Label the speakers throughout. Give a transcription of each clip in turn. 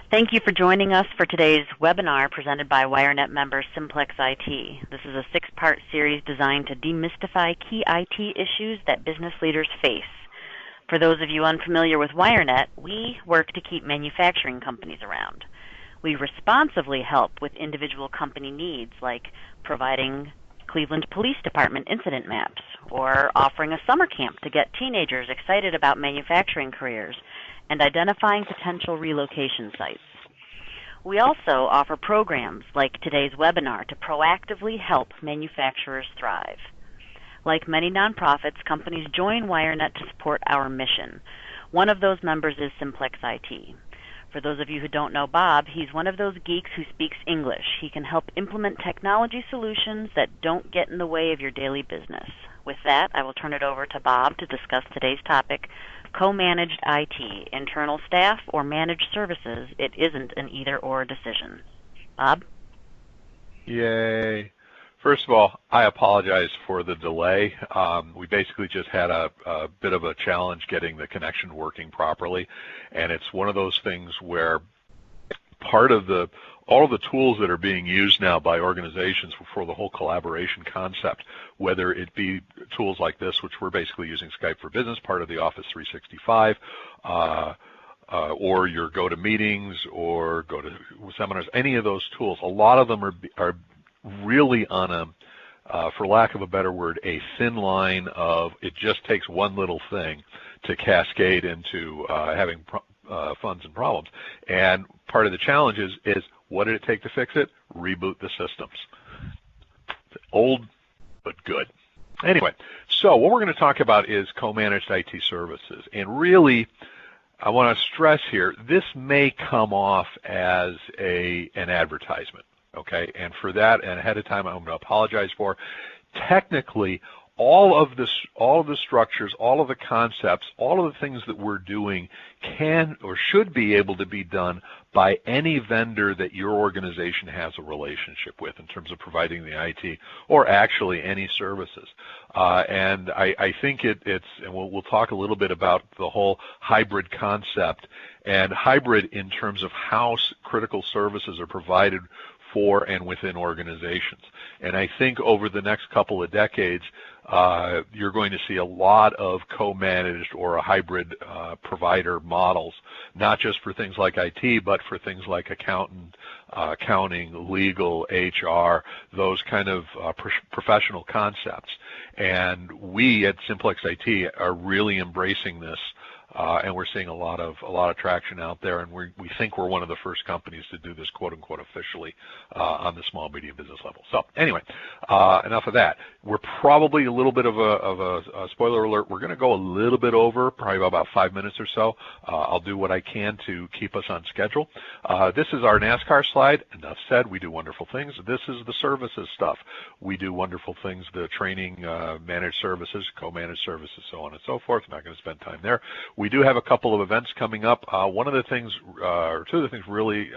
Speaker 1: Thank you for joining us for today's webinar presented by WireNet member Simplex IT. This is a 6-part series designed to demystify key IT issues that business leaders face. For those of you unfamiliar with WireNet, we work to keep manufacturing companies around. We responsively help with individual company needs, like providing Cleveland Police Department incident maps, or offering a summer camp to get teenagers excited about manufacturing careers, and identifying potential relocation sites. We also offer programs like today's webinar to proactively help manufacturers thrive. Like many nonprofits, companies join WireNet to support our mission. One of those members is Simplex IT. For those of you who don't know Bob, he's one of those geeks who speaks English. He can help implement technology solutions that don't get in the way of your daily business. With that, I will turn it over to Bob to discuss today's topic, co-managed IT, internal staff or managed services. It isn't an either-or decision. Bob?
Speaker 2: Yay. First of all, I apologize for the delay. We basically just had a bit of a challenge getting the connection working properly, and it's one of those things where part of all of the tools that are being used now by organizations for the whole collaboration concept, whether it be tools like this, which we're basically using Skype for Business, part of the Office 365, or your GoToMeetings or go to seminars, any of those tools, a lot of them are really on a, for lack of a better word, a thin line of it just takes one little thing to cascade into having funds and problems. And part of the challenge is what did it take to fix it? Reboot the systems. Old, but good. Anyway, so what we're going to talk about is co-managed IT services. And really, I want to stress here, this may come off as an advertisement. Okay, and for that, and ahead of time, I'm going to apologize for. Technically, all of the structures, all of the concepts, all of the things that we're doing can or should be able to be done by any vendor that your organization has a relationship with in terms of providing the IT or actually any services. And I think it's, and we'll talk a little bit about the whole hybrid concept and hybrid in terms of how critical services are provided for and within organizations. And I think over the next couple of decades, you're going to see a lot of co-managed or a hybrid provider models, not just for things like IT, but for things like accounting, legal, HR, those kind of professional concepts. And we at Simplex IT are really embracing this. And we're seeing a lot of traction out there, and we think we're one of the first companies to do this quote unquote officially on the small medium business level. So anyway, enough of that. We're probably a little bit of a spoiler alert. We're going to go a little bit over, probably about 5 minutes or so. I'll do what I can to keep us on schedule. This is our NASCAR slide. Enough said. We do wonderful things. This is the services stuff. We do wonderful things. The training, managed services, co-managed services, so on and so forth. I'm not going to spend time there. We do have a couple of events coming up. One of the things, or two of the things really,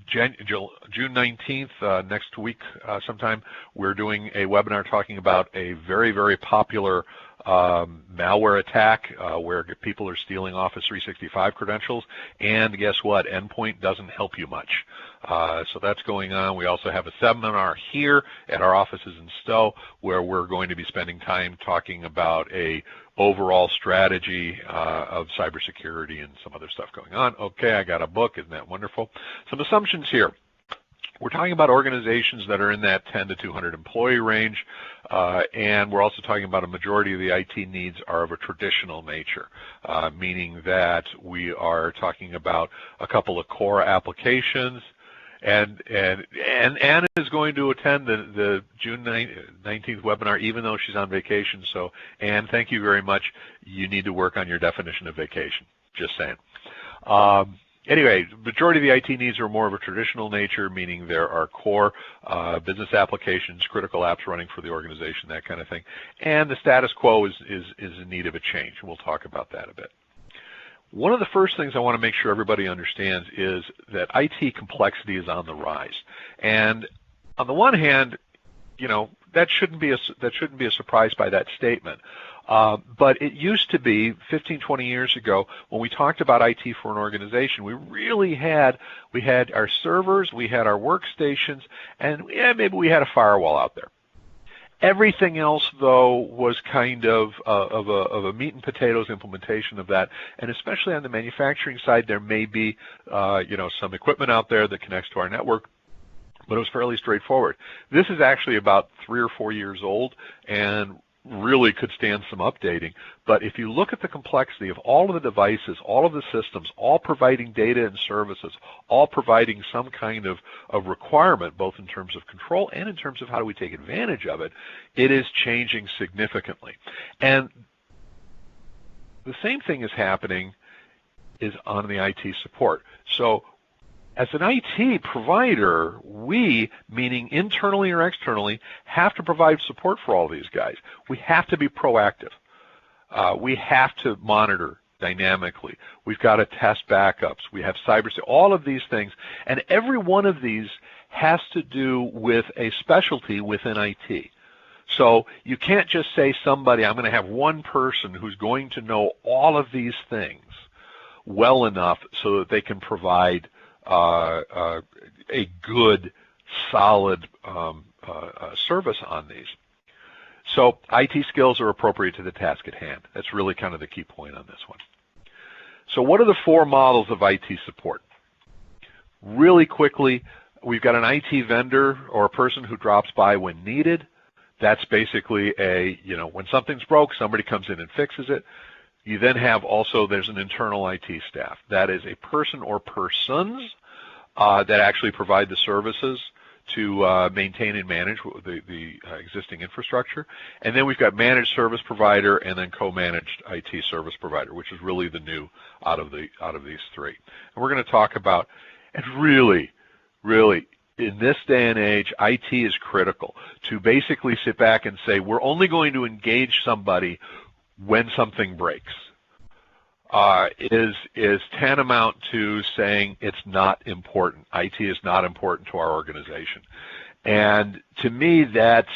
Speaker 2: June 19th, next week sometime, we're doing a webinar talking about a very, very popular malware attack where people are stealing Office 365 credentials, and guess what? Endpoint doesn't help you much. So that's going on. We also have a seminar here at our offices in Stowe where we're going to be spending time talking about a overall strategy of cybersecurity and some other stuff going on. Okay, I got a book. Isn't that wonderful? Some assumptions here. We're talking about organizations that are in that 10 to 200 employee range, and we're also talking about a majority of the IT needs are of a traditional nature, meaning that we are talking about a couple of core applications. And Anne is going to attend the June 19th webinar, even though she's on vacation. So, Anne, thank you very much. You need to work on your definition of vacation. Just saying. Anyway, the majority of the IT needs are more of a traditional nature, meaning there are core business applications, critical apps running for the organization, that kind of thing. And the status quo is in need of a change. We'll talk about that a bit. One of the first things I want to make sure everybody understands is that IT complexity is on the rise. And on the one hand, you know, that shouldn't be a surprise by that statement. But it used to be 15, 20 years ago when we talked about IT for an organization, we had our servers, we had our workstations, and maybe we had a firewall out there. Everything else, though, was kind of a meat and potatoes implementation of that, and especially on the manufacturing side, there may be some equipment out there that connects to our network, but it was fairly straightforward. This is actually about 3 or 4 years old, and really could stand some updating. But if you look at the complexity of all of the devices, all of the systems, all providing data and services, all providing some kind of requirement, both in terms of control and in terms of how do we take advantage of it, it is changing significantly. And the same thing is happening is on the IT support. So as an IT provider, we, meaning internally or externally, have to provide support for all these guys. We have to be proactive. We have to monitor dynamically. We've got to test backups. We have cybersecurity, all of these things. And every one of these has to do with a specialty within IT. So you can't just say I'm going to have one person who's going to know all of these things well enough so that they can provide a good, solid service on these. So IT skills are appropriate to the task at hand. That's really kind of the key point on this one. So what are the 4 models of IT support? Really quickly, we've got an IT vendor or a person who drops by when needed. That's basically when something's broke, somebody comes in and fixes it. You then have also, there's an internal IT staff. That is a person or persons that actually provide the services to maintain and manage the existing infrastructure. And then we've got managed service provider and then co-managed IT service provider, which is really the new out of these 3. And we're going to talk about, and really, in this day and age, IT is critical to basically sit back and say, we're only going to engage somebody when something breaks, is tantamount to saying it's not important. IT is not important to our organization. And to me, that's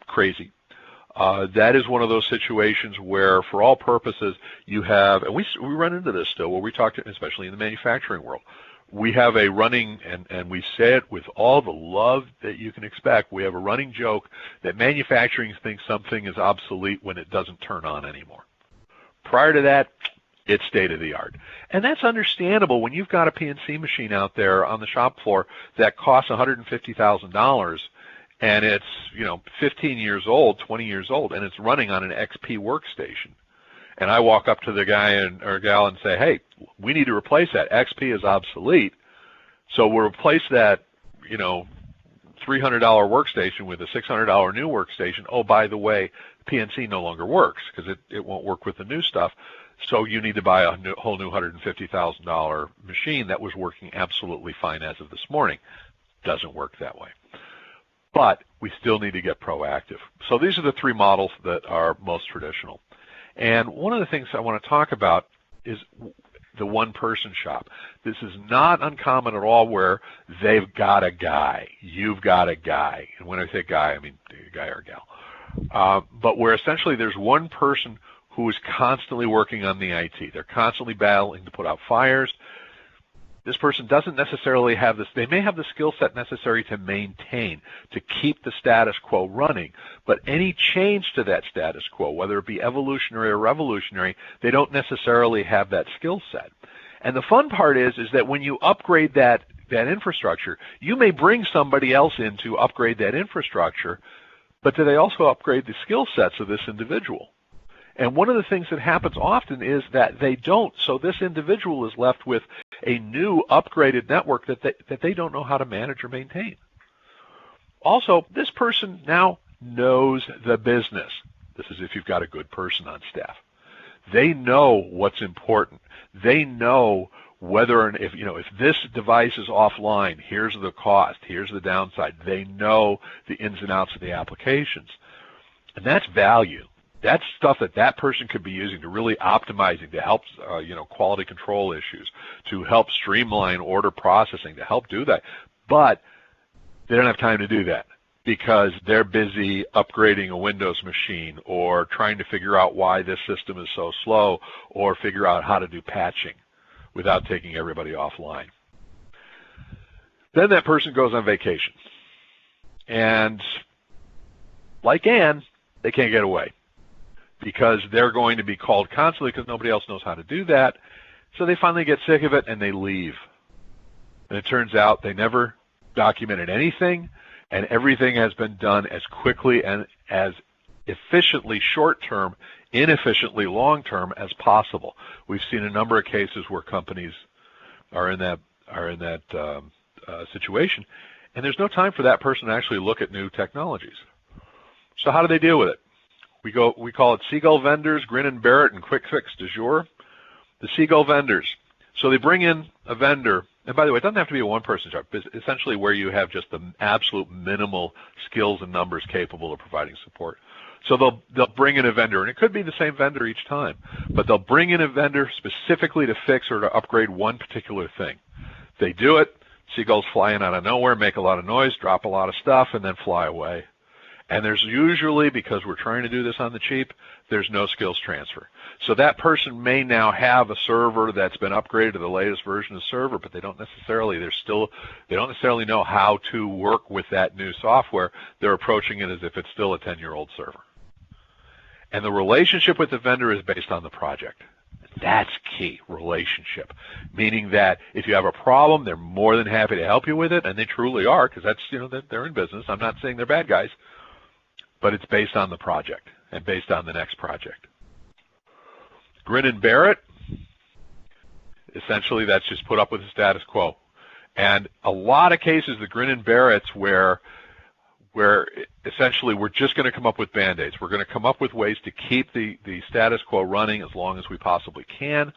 Speaker 2: crazy. That is one of those situations where, for all purposes, you have, and we run into this still, where we talk to, especially in the manufacturing world, we have a running, and we say it with all the love that you can expect, we have a running joke that manufacturing thinks something is obsolete when it doesn't turn on anymore. Prior to that, it's state-of-the-art. And that's understandable when you've got a PNC machine out there on the shop floor that costs $150,000 and it's 15 years old, 20 years old, and it's running on an XP workstation. And I walk up to the guy or gal and say, hey, we need to replace that. XP is obsolete. So we'll replace that, $300 workstation with a $600 new workstation. Oh, by the way, PNC no longer works because it won't work with the new stuff. So you need to buy a whole new $150,000 machine that was working absolutely fine as of this morning. Doesn't work that way. But we still need to get proactive. So these are the 3 models that are most traditional. And one of the things I want to talk about is the one-person shop. This is not uncommon at all where they've got a guy, you've got a guy. And when I say guy, I mean guy or gal. But where essentially there's one person who is constantly working on the IT. They're constantly battling to put out fires. This person doesn't necessarily have this. They may have the skill set necessary to maintain, to keep the status quo running, but any change to that status quo, whether it be evolutionary or revolutionary, they don't necessarily have that skill set. And the fun part is that when you upgrade that infrastructure, you may bring somebody else in to upgrade that infrastructure, but do they also upgrade the skill sets of this individual? And one of the things that happens often is that they don't. So this individual is left with a new upgraded network that they don't know how to manage or maintain. Also, this person now knows the business. This is if you've got a good person on staff. They know what's important. They know whether and if this device is offline, here's the cost, here's the downside. They know the ins and outs of the applications. And that's value. That's stuff that person could be using to really optimizing, to help quality control issues, to help streamline order processing, to help do that. But they don't have time to do that. because they're busy upgrading a Windows machine or trying to figure out why this system is so slow or figure out how to do patching without taking everybody offline. Then that person goes on vacation. And like Ann, they can't get away because they're going to be called constantly because nobody else knows how to do that. So they finally get sick of it and they leave. And it turns out they never documented anything, and everything has been done as quickly and as efficiently short-term, inefficiently long-term as possible. We've seen a number of cases where companies are in that situation, and there's no time for that person to actually look at new technologies. So how do they deal with it? We call it Seagull vendors, grin and bear it, and quick fix du jour. The Seagull vendors. So they bring in a vendor, and by the way, it doesn't have to be a one-person job, but essentially where you have just the absolute minimal skills and numbers capable of providing support. So they'll bring in a vendor, and it could be the same vendor each time, but they'll bring in a vendor specifically to fix or to upgrade one particular thing. They do it, Seagulls fly in out of nowhere, make a lot of noise, drop a lot of stuff, and then fly away. And there's usually, because we're trying to do this on the cheap, there's no skills transfer. So that person may now have a server that's been upgraded to the latest version of the server, but they don't necessarily know how to work with that new software. They're approaching it as if it's still a 10-year-old server. And the relationship with the vendor is based on the project. That's key, relationship, meaning that if you have a problem, they're more than happy to help you with it, and they truly are, because they're in business. I'm not saying they're bad guys, but it's based on the project and based on the next project. Grin and bear it, essentially that's just put up with the status quo. And a lot of cases, the grin and bear it's where essentially we're just going to come up with Band-Aids. We're going to come up with ways to keep the status quo running as long as we possibly can,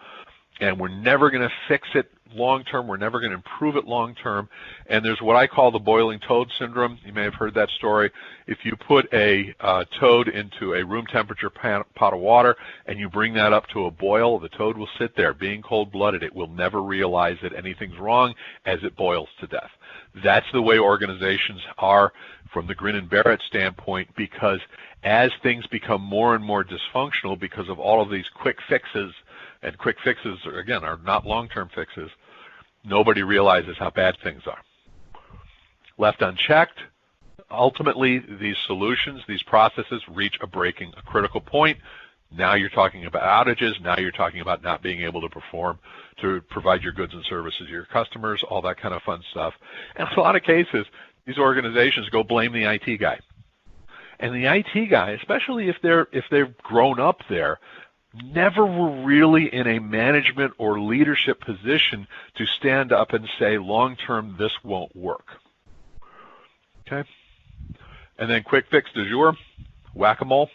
Speaker 2: and we're never going to fix it long-term. We're never going to improve it long-term. And there's what I call the boiling toad syndrome. You may have heard that story. If you put a toad into a room temperature pot of water and you bring that up to a boil, the toad will sit there being cold-blooded. It will never realize that anything's wrong as it boils to death. That's the way organizations are from the grin and bear it standpoint, because as things become more and more dysfunctional because of all of these quick fixes, and quick fixes, again, are not long-term fixes, nobody realizes how bad things are. Left unchecked, ultimately these solutions, these processes reach a critical point. Now you're talking about outages. Now you're talking about not being able to provide your goods and services to your customers, all that kind of fun stuff. And in a lot of cases, these organizations go blame the IT guy. And the IT guy, especially if they've grown up there, never were really in a management or leadership position to stand up and say, long-term, this won't work. Okay? And then quick fix du jour, whack-a-mole.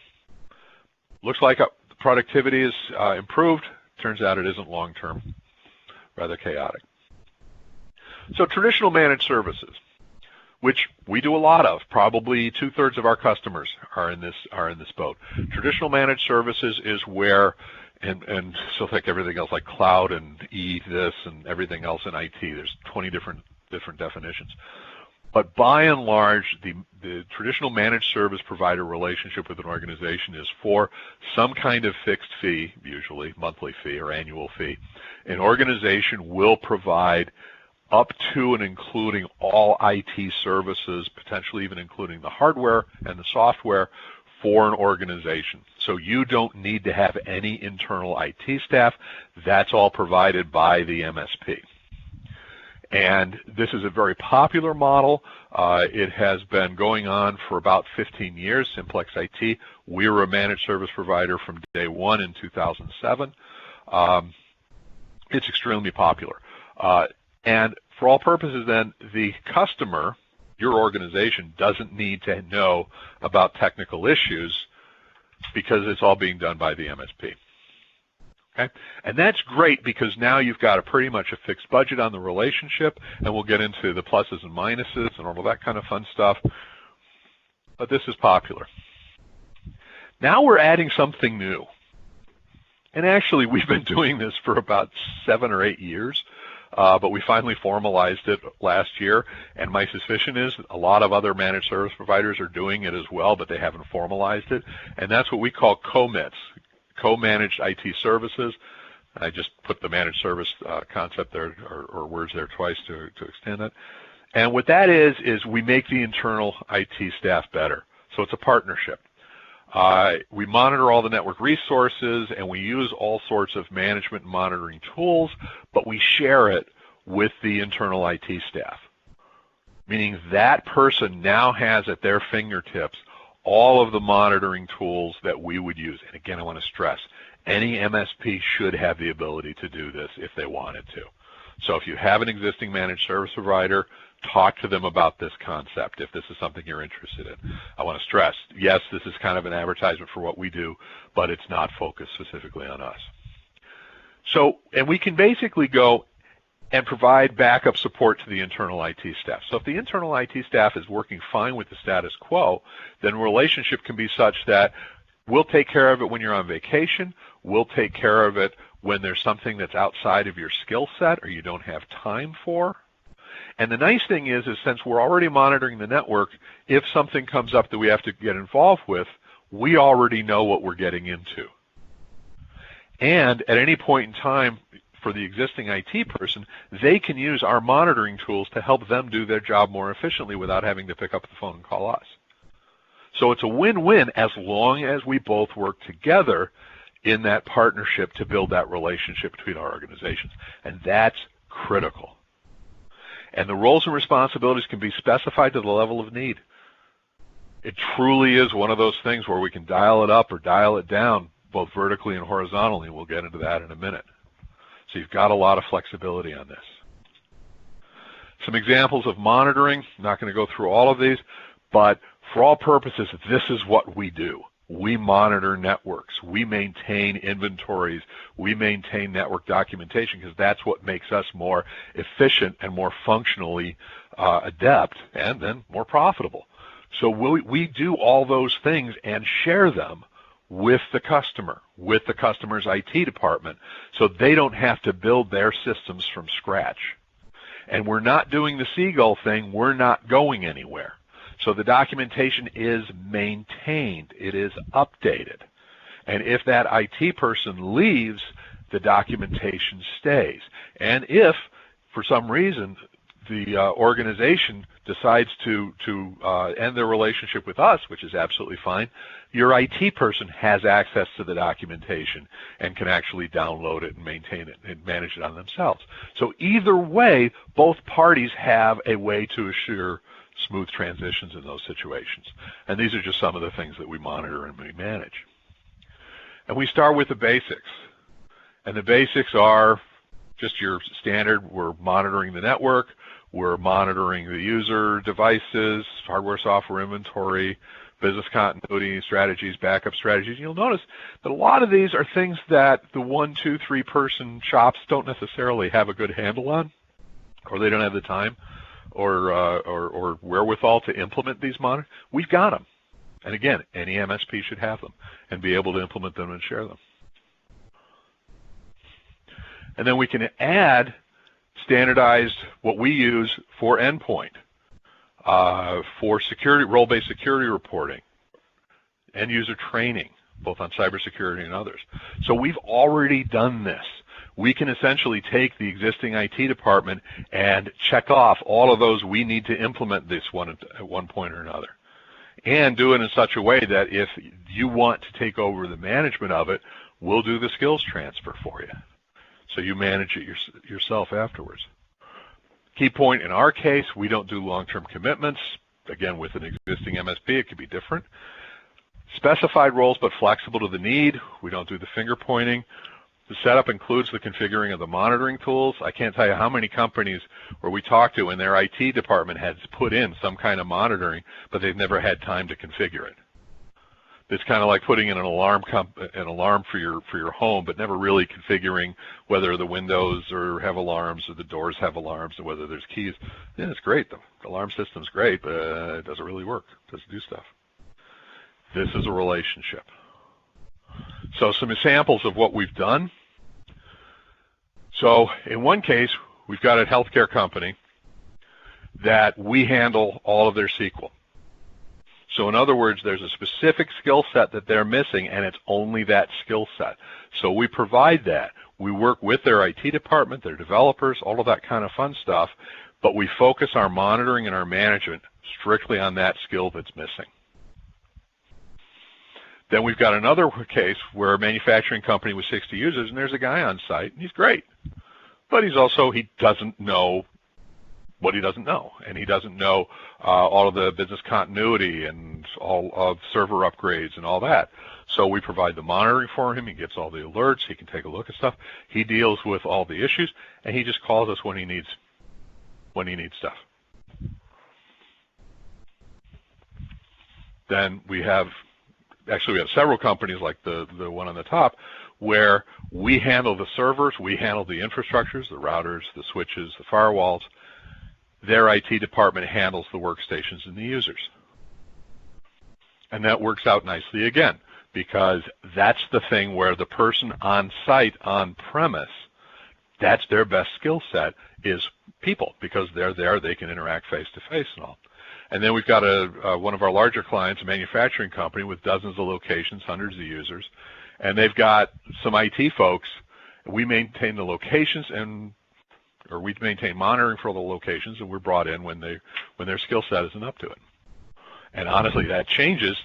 Speaker 2: Looks like productivity is improved. Turns out it isn't long-term, rather chaotic. So traditional managed services, which we do a lot of. Probably 2/3 of our customers are in this boat. Traditional managed services is where, and so like everything else, like cloud and this and everything else in IT. There's 20 different definitions. But by and large, the traditional managed service provider relationship with an organization is for some kind of fixed fee, usually monthly fee or annual fee. An organization will provide up to and including all IT services, potentially even including the hardware and the software for an organization. So you don't need to have any internal IT staff. That's all provided by the MSP. And this is a very popular model. It has been going on for about 15 years, Simplex IT. We were a managed service provider from day one in 2007. It's extremely popular. And for all purposes then, the customer, your organization, doesn't need to know about technical issues because it's all being done by the MSP. Okay? And that's great because now you've got pretty much a fixed budget on the relationship, and we'll get into the pluses and minuses and all of that kind of fun stuff. But this is popular. Now we're adding something new. And actually, we've been doing this for about 7 or 8 years. but we finally formalized it last year, and my suspicion is a lot of other managed service providers are doing it as well, but they haven't formalized it, and that's what we call co-MITs, co-managed IT services. I just put the managed service concept there, or words there twice to extend it. And what that is we make the internal IT staff better. So it's a partnership. We monitor all the network resources, and we use all sorts of management and monitoring tools, but we share it with the internal IT staff, meaning that person now has at their fingertips all of the monitoring tools that we would use. And again, I want to stress, any MSP should have the ability to do this if they wanted to. So if you have an existing managed service provider, talk to them about this concept if this is something you're interested in. I want to stress, yes, this is kind of an advertisement for what we do, but it's not focused specifically on us. So, and we can basically go and provide backup support to the internal IT staff. So if the internal IT staff is working fine with the status quo, then the relationship can be such that we'll take care of it when you're on vacation, we'll take care of it when there's something that's outside of your skill set or you don't have time for. And the nice thing is since we're already monitoring the network, if something comes up that we have to get involved with, we already know what we're getting into. And at any point in time, for the existing IT person, they can use our monitoring tools to help them do their job more efficiently without having to pick up the phone and call us. So it's a win-win as long as we both work together in that partnership to build that relationship between our organizations. And that's critical. And the roles and responsibilities can be specified to the level of need. It truly is one of those things where we can dial it up or dial it down, both vertically and horizontally. We'll get into that in a minute. So you've got a lot of flexibility on this. Some examples of monitoring. I'm not going to go through all of these, but for all purposes, this is what we do. We monitor networks. We maintain inventories. We maintain network documentation because that's what makes us more efficient and more functionally adept and then more profitable. So we do all those things and share them with the customer, with the customer's IT department, so they don't have to build their systems from scratch. And we're not doing the seagull thing. We're not going anywhere. So the documentation is maintained. It is updated. And if that IT person leaves, the documentation stays. And if, for some reason, the organization decides to end their relationship with us, which is absolutely fine, your IT person has access to the documentation and can actually download it and maintain it and manage it on themselves. So either way, both parties have a way to assure smooth transitions in those situations. And these are just some of the things that we monitor and we manage. And we start with the basics. And the basics are just your standard. We're monitoring the network. We're monitoring the user devices, hardware, software inventory, business continuity strategies, backup strategies. You'll notice that a lot of these are things that the 1, 2, 3 person shops don't necessarily have a good handle on, or they don't have the time or wherewithal to implement these monitors. We've got them. And again, any MSP should have them and be able to implement them and share them. And then we can add standardized what we use for endpoint, for security, role-based security reporting, end user training, both on cybersecurity and others. So we've already done this. We can essentially take the existing IT department and check off all of those we need to implement this one at one point or another, and do it in such a way that if you want to take over the management of it, we'll do the skills transfer for you. So you manage it yourself afterwards. Key point in our case, we don't do long-term commitments. Again, with an existing MSP, it could be different. Specified roles, but flexible to the need. We don't do the finger pointing. The setup includes the configuring of the monitoring tools. I can't tell you how many companies where we talk to and their IT department has put in some kind of monitoring, but they've never had time to configure it. It's kind of like putting in an alarm for your home, but never really configuring whether the windows have alarms or the doors have alarms and whether there's keys. Yeah, it's great. The alarm system's great, but it doesn't really work. It doesn't do stuff. This is a relationship. So some examples of what we've done. So in one case, we've got a healthcare company that we handle all of their SQL. So in other words, there's a specific skill set that they're missing, and it's only that skill set. So we provide that. We work with their IT department, their developers, all of that kind of fun stuff, but we focus our monitoring and our management strictly on that skill that's missing. Then we've got another case where a manufacturing company with 60 users, and there's a guy on site, and he's great. But he doesn't know what he doesn't know, and he doesn't know all of the business continuity and all of server upgrades and all that. So we provide the monitoring for him. He gets all the alerts. He can take a look at stuff. He deals with all the issues, and he just calls us when he needs stuff. Then we have several companies like the one on the top where we handle the servers, we handle the infrastructures, the routers, the switches, the firewalls. Their IT department handles the workstations and the users. And that works out nicely again, because that's the thing where the person on site, on premise, that's their best skill set is people, because they're there, they can interact face to face and all. And then we've got one of our larger clients, a manufacturing company with dozens of locations, hundreds of users, and they've got some IT folks. We maintain the locations or we maintain monitoring for the locations, and we're brought in when their skill set isn't up to it. And honestly, that changes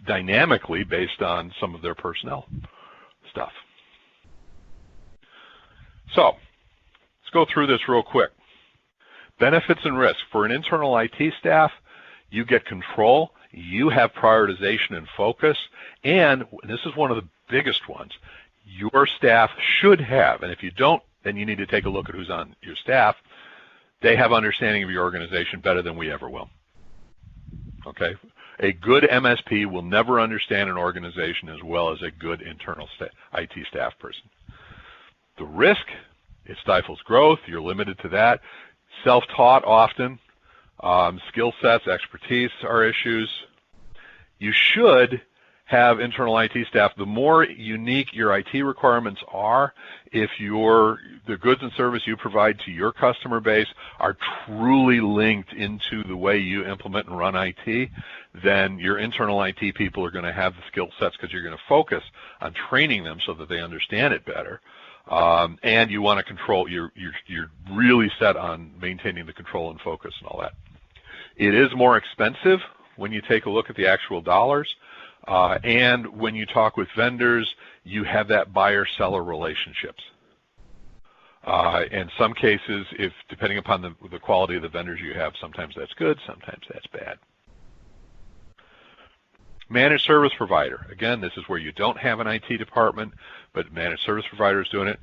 Speaker 2: dynamically based on some of their personnel stuff. So let's go through this real quick. Benefits and risks. For an internal IT staff, you get control, you have prioritization and focus, and this is one of the biggest ones, your staff should have, and if you don't, then you need to take a look at who's on your staff. They have understanding of your organization better than we ever will. Okay? A good MSP will never understand an organization as well as a good internal IT staff person. The risk, it stifles growth. You're limited to that. Self-taught often. Skill sets, expertise are issues. You should have internal IT staff. The more unique your IT requirements are, if the goods and service you provide to your customer base are truly linked into the way you implement and run IT, then your internal IT people are going to have the skill sets because you're going to focus on training them so that they understand it better. And you want to control, you're really set on maintaining the control and focus and all that. It is more expensive when you take a look at the actual dollars. And when you talk with vendors, you have that buyer-seller relationships. In some cases, depending upon the quality of the vendors you have, sometimes that's good, sometimes that's bad. Managed service provider. Again, this is where you don't have an IT department, but managed service provider is doing it.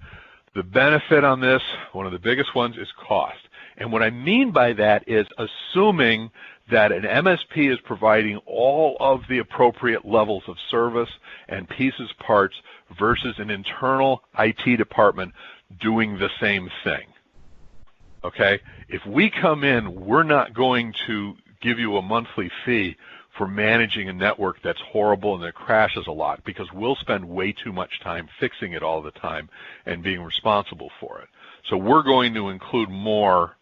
Speaker 2: The benefit on this, one of the biggest ones, is cost. And what I mean by that is assuming that an MSP is providing all of the appropriate levels of service and pieces, parts, versus an internal IT department doing the same thing. Okay? If we come in, we're not going to give you a monthly fee for managing a network that's horrible and that crashes a lot, because we'll spend way too much time fixing it all the time and being responsible for it. So we're going to include more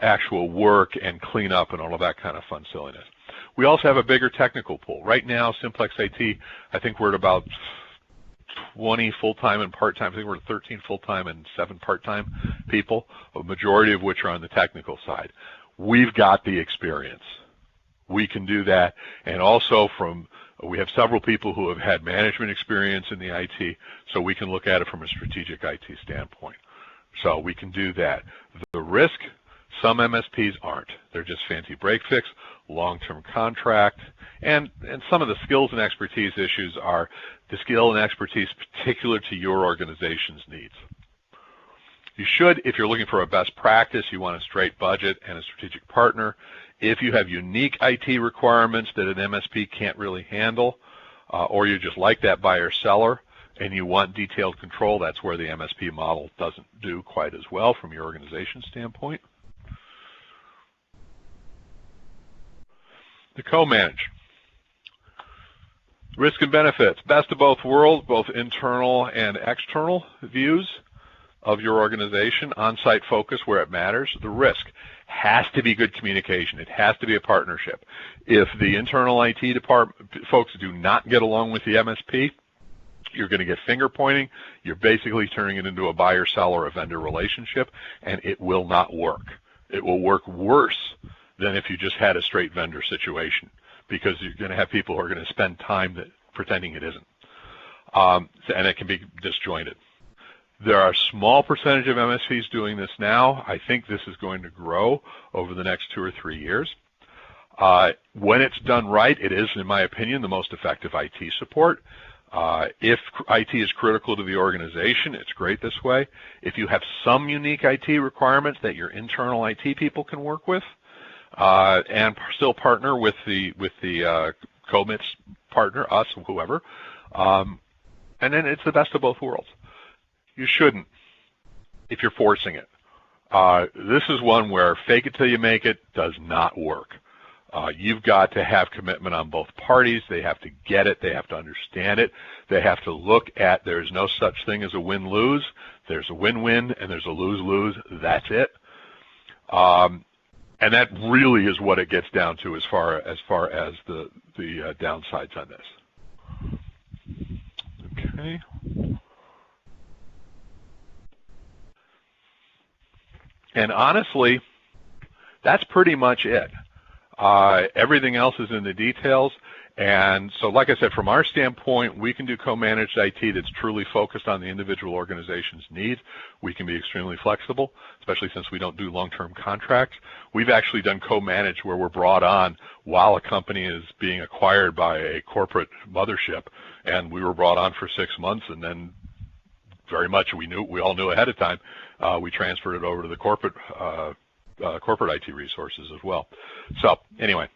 Speaker 2: actual work and cleanup and all of that kind of fun silliness. We also have a bigger technical pool. Right now, Simplex IT, I think we're at about 20 full-time and part-time. I think we're at 13 full-time and 7 part-time people, a majority of which are on the technical side. We've got the experience. We can do that. And also we have several people who have had management experience in the IT, so we can look at it from a strategic IT standpoint. So we can do that. The risk, some MSPs aren't. They're just fancy break fix, long-term contract, and some of the skills and expertise issues are the skill and expertise particular to your organization's needs. You should, if you're looking for a best practice, you want a straight budget and a strategic partner. If you have unique IT requirements that an MSP can't really handle, or you just like that buyer-seller and you want detailed control, that's where the MSP model doesn't do quite as well from your organization standpoint. The co-manage. Risk and benefits. Best of both worlds, both internal and external views. of your organization, on-site focus where it matters, the risk has to be good communication. It has to be a partnership. If the internal IT department folks do not get along with the MSP, you're going to get finger pointing. You're basically turning it into a buyer-seller or a vendor relationship, and it will not work. It will work worse than if you just had a straight vendor situation, because you're going to have people who are going to spend time pretending it isn't. And it can be disjointed. There are a small percentage of MSPs doing this now. I think this is going to grow over the next 2 or 3 years. When it's done right, it is, in my opinion, the most effective IT support. If IT is critical to the organization, it's great this way. If you have some unique IT requirements that your internal IT people can work with, and still partner with the COMITS partner, us, whoever, and then it's the best of both worlds. You shouldn't if you're forcing it. This is one where fake it till you make it does not work. You've got to have commitment on both parties. They have to get it. They have to understand it. They have to look at there's no such thing as a win-lose. There's a win-win and there's a lose-lose. That's it. And that really is what it gets down to as far as the downsides on this. Okay. And honestly, that's pretty much it. Everything else is in the details. And so, like I said, from our standpoint, we can do co-managed IT that's truly focused on the individual organization's needs. We can be extremely flexible, especially since we don't do long-term contracts. We've actually done co-managed where we're brought on while a company is being acquired by a corporate mothership, and we were brought on for 6 months, and then very much we all knew ahead of time, we transferred it over to the corporate IT resources as well. So anyway.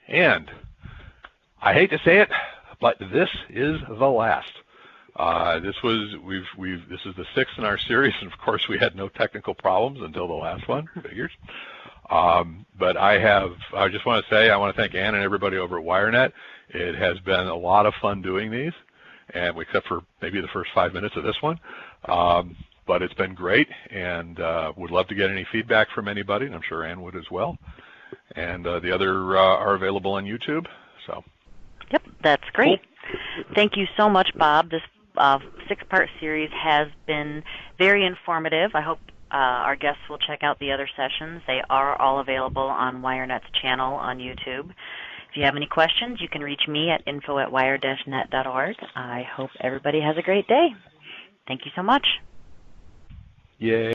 Speaker 2: And I hate to say it, but this is the last. This is the 6th in our series, and of course we had no technical problems until the last one. Figures. But I just want to say I want to thank Ann and everybody over at WireNet. It has been a lot of fun doing these, and except for maybe the first 5 minutes of this one. But it's been great, and would love to get any feedback from anybody, and I'm sure Ann would as well. And the other are available on YouTube. So.
Speaker 1: Yep, that's great.
Speaker 2: Cool.
Speaker 1: Thank you so much, Bob. This 6-part series has been very informative. I hope our guests will check out the other sessions. They are all available on WireNet's channel on YouTube. If you have any questions, you can reach me at info@wire-net.org. I hope everybody has a great day. Thank you so much.
Speaker 2: Yay.